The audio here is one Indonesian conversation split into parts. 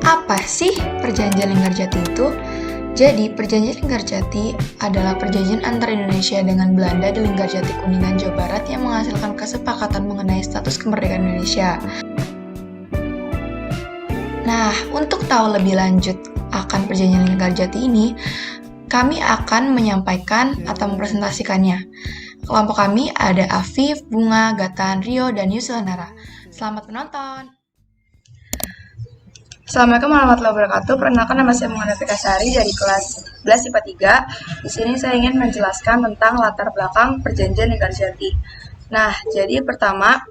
Apa sih Perjanjian Linggarjati itu? Jadi, Perjanjian Linggarjati adalah perjanjian antara Indonesia dengan Belanda di Linggarjati Kuningan, Jawa Barat yang menghasilkan kesepakatan mengenai status kemerdekaan Indonesia. Nah, untuk tahu lebih lanjut akan Perjanjian Linggarjati ini, kami akan menyampaikan atau mempresentasikannya. Kelompok kami ada Afif, Bunga, Gatan, Rio, dan Yusulanara. Selamat menonton! Assalamualaikum warahmatullahi wabarakatuh. Perkenalkan, nama saya Muhammad Fikasari dari kelas 11 IPA 3. Di sini saya ingin menjelaskan tentang latar belakang Perjanjian Linggarjati. Nah, jadi pertama,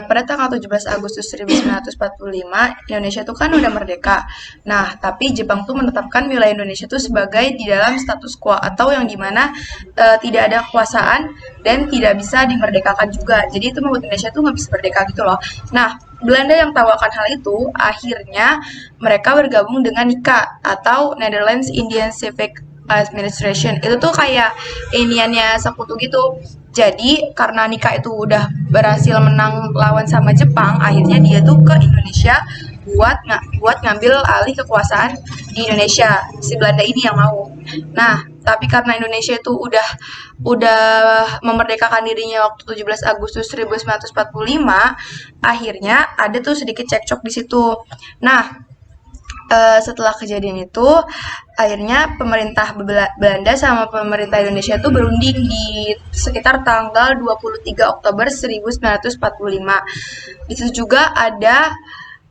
pada tanggal 17 Agustus 1945, Indonesia itu kan udah merdeka. Nah, tapi Jepang tuh menetapkan wilayah Indonesia itu sebagai di dalam status quo, atau yang dimana tidak ada kekuasaan dan tidak bisa dimerdekakan juga. Jadi itu membuat Indonesia tuh nggak bisa merdeka gitu loh. Nah, Belanda yang tahu akan hal itu, akhirnya mereka bergabung dengan NICA atau Netherlands Indian Civic Administration. Itu tuh kayak iniannya sekutu gitu. Jadi karena Nika itu udah berhasil menang lawan sama Jepang, akhirnya dia tuh ke Indonesia buat ngambil alih kekuasaan di Indonesia. Si Belanda ini yang mau. Nah, tapi karena Indonesia itu udah memerdekakan dirinya waktu 17 Agustus 1945, akhirnya ada tuh sedikit cekcok di situ. Nah, setelah kejadian itu, akhirnya pemerintah Belanda sama pemerintah Indonesia tuh berunding di sekitar tanggal 23 Oktober 1945. Di situ juga ada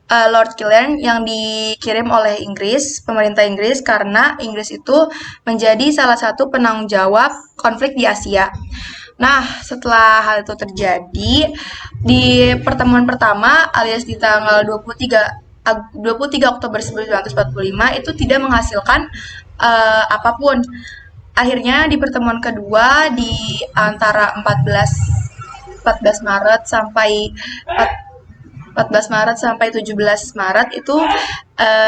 Lord Killen yang dikirim oleh Inggris, pemerintah Inggris, karena Inggris itu menjadi salah satu penanggung jawab konflik di Asia. Nah, setelah hal itu terjadi, di pertemuan pertama alias di tanggal 23 Oktober 1945 itu tidak menghasilkan apapun. Akhirnya di pertemuan kedua di antara 14 Maret sampai 14 Maret sampai 17 Maret itu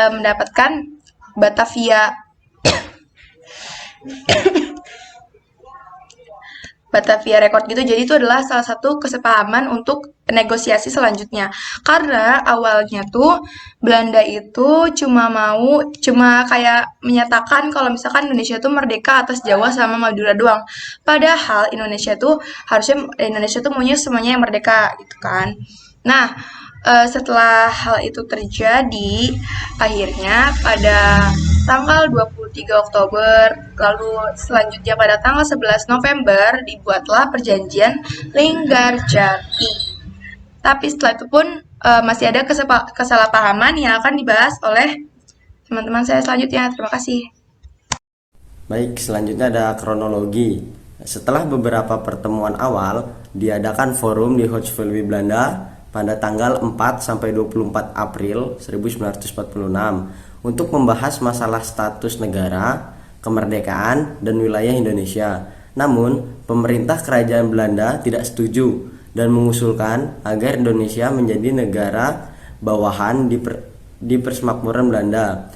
mendapatkan Batavia Record gitu. Jadi itu adalah salah satu kesepahaman untuk negosiasi selanjutnya. Karena awalnya tuh Belanda itu cuma kayak menyatakan kalau misalkan Indonesia tuh merdeka atas Jawa sama Madura doang. Padahal Indonesia tuh maunya semuanya yang merdeka gitu kan. Nah, setelah hal itu terjadi, akhirnya pada tanggal 23 Oktober, lalu selanjutnya pada tanggal 11 November, dibuatlah perjanjian Linggarjati. Tapi setelah itu pun masih ada kesalahpahaman yang akan dibahas oleh teman-teman saya selanjutnya. Terima kasih. Baik, selanjutnya ada kronologi. Setelah beberapa pertemuan awal, diadakan forum di Hoogeveen, Belanda pada tanggal 4 sampai 24 April 1946 untuk membahas masalah status negara, kemerdekaan, dan wilayah Indonesia. Namun, pemerintah kerajaan Belanda tidak setuju dan mengusulkan agar Indonesia menjadi negara bawahan di Persemakmuran Belanda.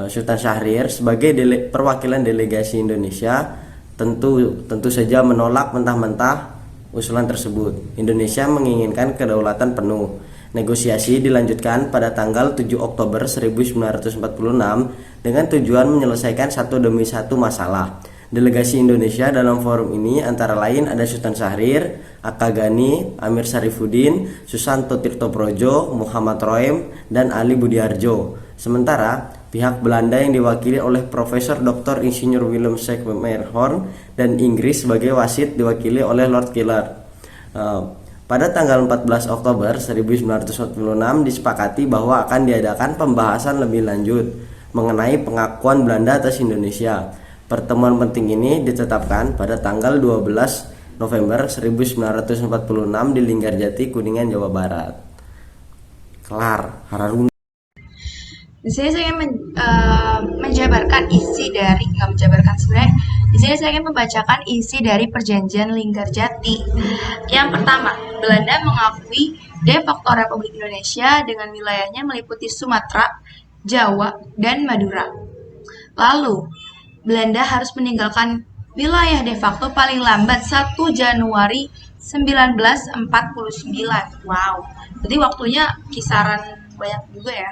Sultan Syahrir sebagai perwakilan delegasi Indonesia tentu saja menolak mentah-mentah usulan tersebut. Indonesia menginginkan kedaulatan penuh. Negosiasi dilanjutkan pada tanggal 7 Oktober 1946 dengan tujuan menyelesaikan satu demi satu masalah. Delegasi Indonesia dalam forum ini antara lain ada Sultan Syahrir, Aka Gani, Amir Syarifuddin, Susanto Tirtoprojo, Muhammad Roem, dan Ali Budiarjo. Sementara pihak Belanda yang diwakili oleh Profesor Dr. Insinyur Willem Schepmeijerhoorn dan Inggris sebagai wasit diwakili oleh Lord Killen. Pada tanggal 14 Oktober 1946 disepakati bahwa akan diadakan pembahasan lebih lanjut mengenai pengakuan Belanda atas Indonesia. Pertemuan penting ini ditetapkan pada tanggal 12 November 1946 di Linggarjati, Kuningan, Jawa Barat. Kelar, hararun. Di sini saya ingin menjabarkan isi dari, nggak menjabarkan sebenarnya, di sini saya ingin membacakan isi dari Perjanjian Linggarjati. Yang pertama, Belanda mengakui de facto Republik Indonesia dengan wilayahnya meliputi Sumatera, Jawa, dan Madura. Lalu, Belanda harus meninggalkan wilayah de facto paling lambat 1 Januari 1949. Wow, jadi waktunya kisaran banyak juga ya.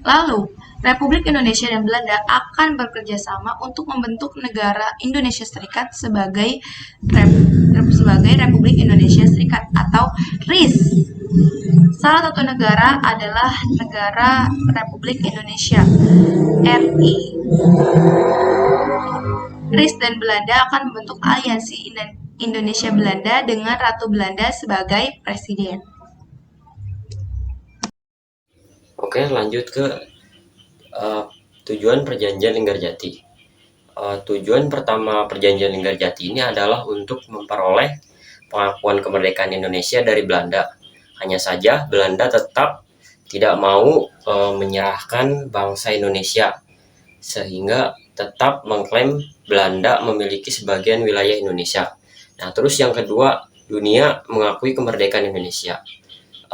Lalu, Republik Indonesia dan Belanda akan bekerja sama untuk membentuk negara Indonesia Serikat sebagai Republik Indonesia Serikat atau RIS. Salah satu negara adalah negara Republik Indonesia (RI). RIS dan Belanda akan membentuk aliansi Indonesia-Belanda dengan Ratu Belanda sebagai presiden. Oke, lanjut ke tujuan Perjanjian Linggarjati. Tujuan pertama Perjanjian Linggarjati ini adalah untuk memperoleh pengakuan kemerdekaan Indonesia dari Belanda. Hanya saja Belanda tetap tidak mau menyerahkan bangsa Indonesia, sehingga tetap mengklaim Belanda memiliki sebagian wilayah Indonesia. Nah, terus yang kedua, dunia mengakui kemerdekaan Indonesia.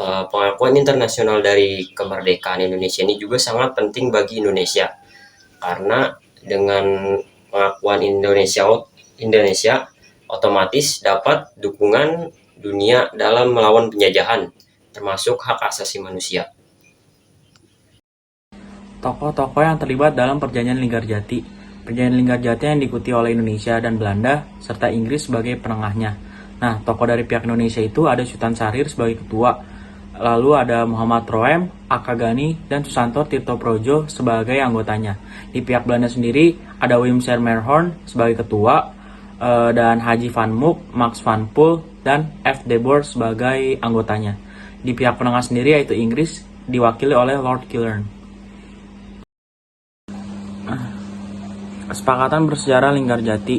Pengakuan internasional dari kemerdekaan Indonesia ini juga sangat penting bagi Indonesia, karena dengan pengakuan Indonesia otomatis dapat dukungan dunia dalam melawan penjajahan, termasuk hak asasi manusia. Tokoh-tokoh yang terlibat dalam Perjanjian Linggarjati. Perjanjian Linggarjati yang diikuti oleh Indonesia dan Belanda, serta Inggris sebagai penengahnya. Nah, tokoh dari pihak Indonesia itu ada Sultan Syahrir sebagai ketua, lalu ada Muhammad Roem, Akagani, dan Susanto Tirtoprojo sebagai anggotanya. Di pihak Belanda sendiri ada Wim Sermerhorn sebagai ketua, dan Haji van Mook, Max van Poel, dan F. de Boer sebagai anggotanya. Di pihak penengah sendiri yaitu Inggris, diwakili oleh Lord Killern. Kesepakatan bersejarah Linggarjati,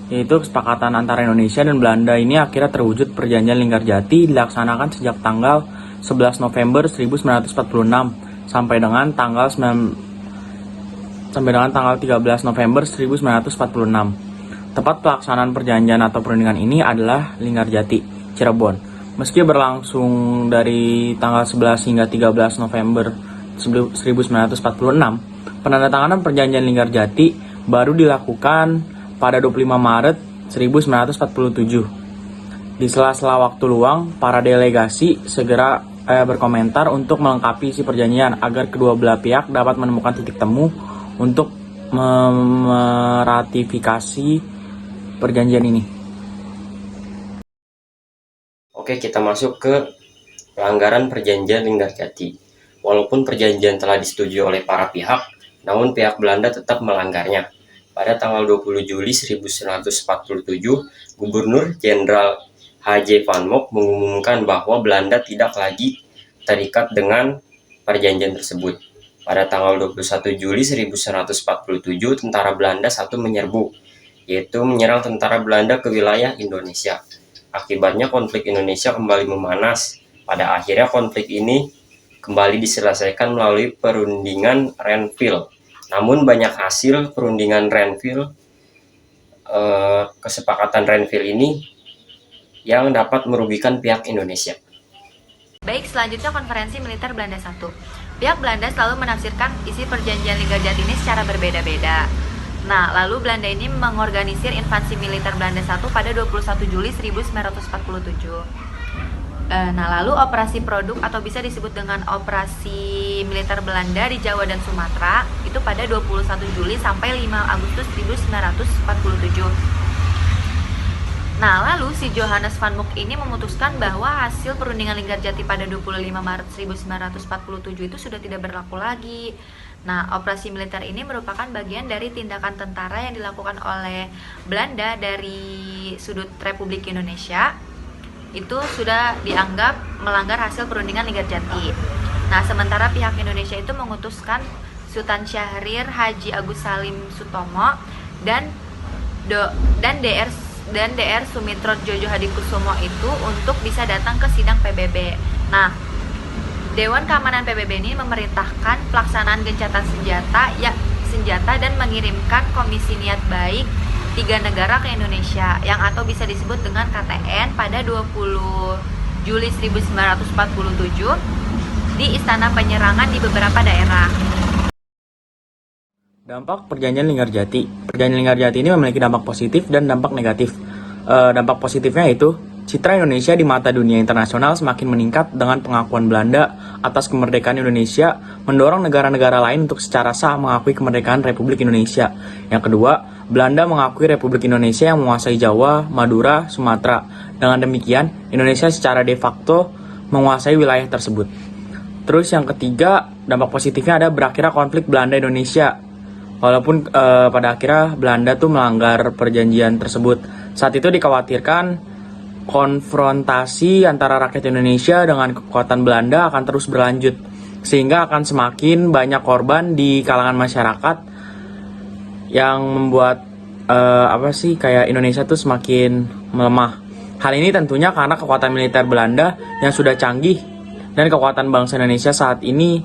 yaitu kesepakatan antara Indonesia dan Belanda ini akhirnya terwujud. Perjanjian Linggarjati dilaksanakan sejak tanggal 11 November 1946 sampai dengan tanggal 13 November 1946. Tepat pelaksanaan perjanjian atau perundingan ini adalah Linggarjati, Cirebon. Meski berlangsung dari tanggal 11 hingga 13 November 1946, penandatanganan perjanjian Linggarjati baru dilakukan pada 25 Maret 1947. Di sela-sela waktu luang, para delegasi segera berkomentar untuk melengkapi isi perjanjian agar kedua belah pihak dapat menemukan titik temu untuk meratifikasi perjanjian ini. Oke, kita masuk ke pelanggaran Perjanjian Linggarjati. Walaupun perjanjian telah disetujui oleh para pihak, namun pihak Belanda tetap melanggarnya. Pada tanggal 20 Juli 1947, Gubernur Jenderal H.J. van Mook mengumumkan bahwa Belanda tidak lagi terikat dengan perjanjian tersebut. Pada tanggal 21 Juli 1947, tentara Belanda satu menyerbu, yaitu menyerang tentara Belanda ke wilayah Indonesia. Akibatnya konflik Indonesia kembali memanas. Pada akhirnya konflik ini kembali diselesaikan melalui perundingan Renville. Namun banyak hasil perundingan Renville, kesepakatan Renville ini yang dapat merugikan pihak Indonesia. Baik, selanjutnya konferensi militer Belanda 1. Pihak Belanda selalu menafsirkan isi perjanjian Linggarjati ini secara berbeda-beda. Nah, lalu Belanda ini mengorganisir invasi militer Belanda 1 pada 21 Juli 1947. Nah, lalu operasi produk atau bisa disebut dengan operasi militer Belanda di Jawa dan Sumatera itu pada 21 Juli sampai 5 Agustus 1947. Nah, lalu si Johannes van Mook ini memutuskan bahwa hasil perundingan Linggarjati pada 25 Maret 1947 itu sudah tidak berlaku lagi. Nah, operasi militer ini merupakan bagian dari tindakan tentara yang dilakukan oleh Belanda dari sudut Republik Indonesia. Itu sudah dianggap melanggar hasil perundingan Linggarjati. Nah, sementara pihak Indonesia itu mengutuskan Sultan Syahrir Haji Agus Salim Sutomo dan DR Sumitro Jojo Hadikusumo itu untuk bisa datang ke sidang PBB. Nah, Dewan Keamanan PBB ini memerintahkan pelaksanaan gencatan senjata dan mengirimkan komisi niat baik 3 negara ke Indonesia yang atau bisa disebut dengan KTN pada 20 Juli 1947 di Istana Penyerangan di beberapa daerah. Dampak Perjanjian Linggarjati. Perjanjian Linggarjati ini memiliki dampak positif dan dampak negatif. Dampak positifnya itu Citra Indonesia di mata dunia internasional semakin meningkat dengan pengakuan Belanda atas kemerdekaan Indonesia, mendorong negara-negara lain untuk secara sah mengakui kemerdekaan Republik Indonesia. Yang kedua, Belanda mengakui Republik Indonesia yang menguasai Jawa, Madura, Sumatera. Dengan demikian, Indonesia secara de facto menguasai wilayah tersebut. Terus yang ketiga, dampak positifnya ada berakhirnya konflik Belanda-Indonesia. Walaupun pada akhirnya Belanda tuh melanggar perjanjian tersebut. Saat itu dikhawatirkan konfrontasi antara rakyat Indonesia dengan kekuatan Belanda akan terus berlanjut, sehingga akan semakin banyak korban di kalangan masyarakat yang membuat kayak Indonesia tuh semakin melemah. Hal ini tentunya karena kekuatan militer Belanda yang sudah canggih dan kekuatan bangsa Indonesia saat ini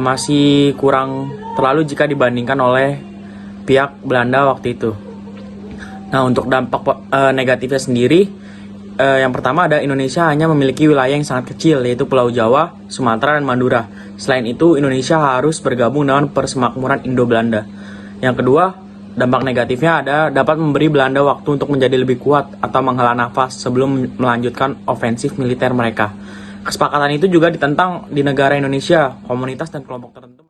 masih kurang terlalu jika dibandingkan oleh pihak Belanda waktu itu. Nah, untuk dampak negatifnya sendiri, yang pertama ada Indonesia hanya memiliki wilayah yang sangat kecil, yaitu Pulau Jawa, Sumatera, dan Madura. Selain itu, Indonesia harus bergabung dengan Persemakmuran Indo-Belanda. Yang kedua, dampak negatifnya ada dapat memberi Belanda waktu untuk menjadi lebih kuat atau menghela nafas sebelum melanjutkan ofensif militer mereka. Kesepakatan itu juga ditentang di negara Indonesia, komunitas dan kelompok tertentu.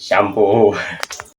Shampoo.